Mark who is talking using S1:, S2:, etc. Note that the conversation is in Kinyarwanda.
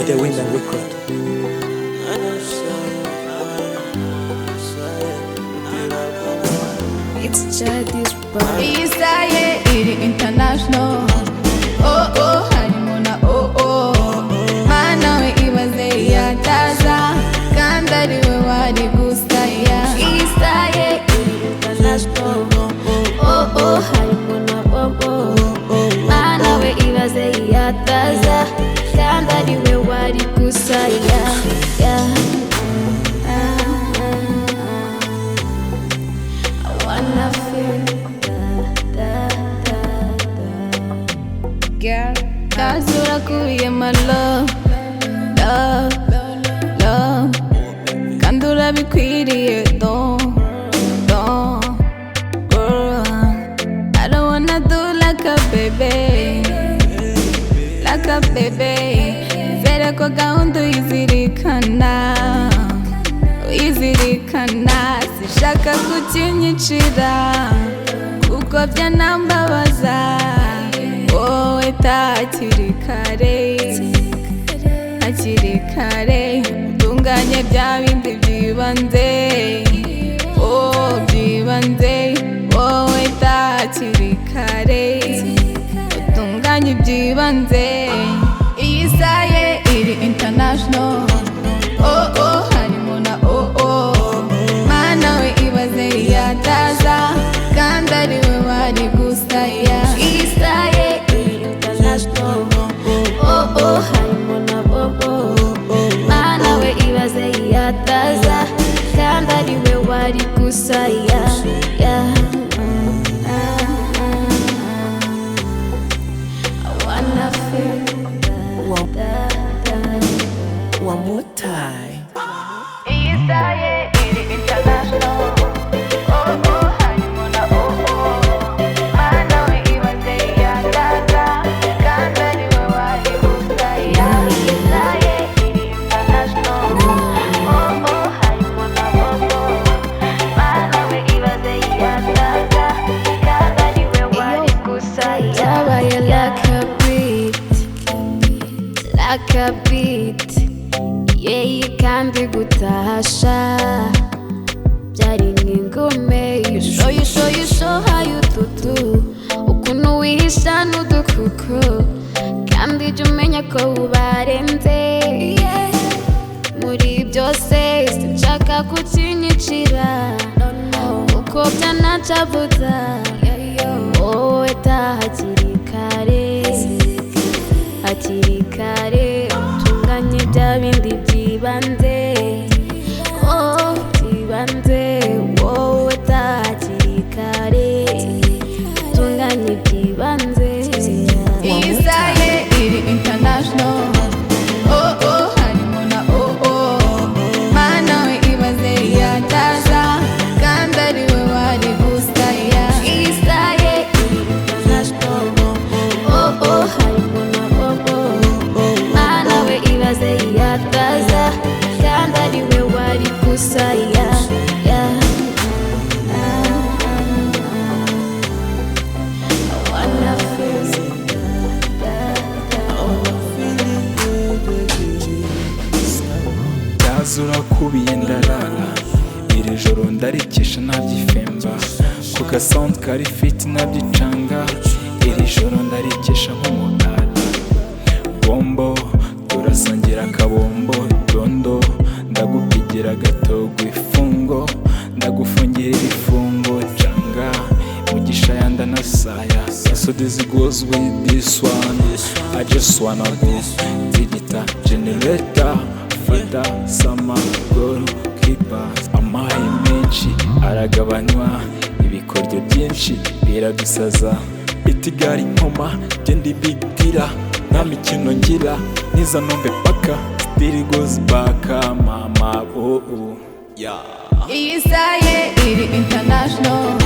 S1: The Women Record.
S2: It's Chadi's bar.
S3: Isaye iri international. Oh oh harimuna oh oh. Mana we ibaze yataza kandi ari we wari gusaya.
S2: Isaye iri international. Oh oh harimuna oh oh. Mana we ibaze yataza kandi ari we wari gusaya.
S3: Girl, kazura kuye my love, love, love. Kandura bikwiriye don't, girl. I don't wanna do like a baby, like a baby. Zere ko gahunda uyizirikana, uyizirikana. Sishaka kukinyicira, kuko byanambabaza. Wowe hakiri kare, hakiri kare. Utunganye bya bindi byibanze, oh byibanze. Wowe hakiri kare, utunganye byibanze. Iyi saye iri international. Oh oh harimuna oh oh. Mana we ibaze yataza kandi ari we wari gusaya.
S2: Iyi saye iri international. Oh oh harimuna oh oh. Mana we ibaze yataza kandi ari we wari gusaya. I wanna feel
S1: One more time.
S3: Isaye iri international. Oh oh harimuna oh oh. Mana we ibaze yataza kandi ari we wari gusaya. Isaye iri international. Oh oh harimuna oh oh. Mana we ibaze yataza kandi ari we wari gusaya.
S2: Yabaye like a beat, yeah, kandi gutasha byari nk'ingome. You show how you do ukuntu wihisha n'udukuku kandi jya umenya ko ubarenze. Muri byose sinshaka kukinyicira kuko byanacabuza. Wowe hakiri kare, hakiri kare. Utunganye bya bindi byibanze, oh byibanze. Wowe hakiri kare, utunganye byibanze.
S3: Isaye iri international. Oh oh harimuna oh oh. Mana we ibaze yataza kandi ari we wari gusaya.
S2: Isaye iri international. Oh oh harimuna oh oh. Mana we ibaze yataza kandi ari we wari gusaya. I wanna feel
S4: byazura kubiye ndarara. Iri joro ndarikisha nabyifemba, ku gasound kari fit nabyicanga. Iri joro ndarikisha nk'umugara. Bombo turasangira akabombo dondo, ndagupigira agatogo ifungo, ndagufungira ibifungo canga. Mugisha yanda na saya, so this goes with this one. I just wanna go digital generator, fata sama goro keeper. Amaye menshi aragabanywa, ibikoryo byinshi biradusaza. Itigari nkoma genda ibigdira, nta mikino ngira niza nombe paka. Still goes back mama oh oh yeah.
S3: Isaye iri international.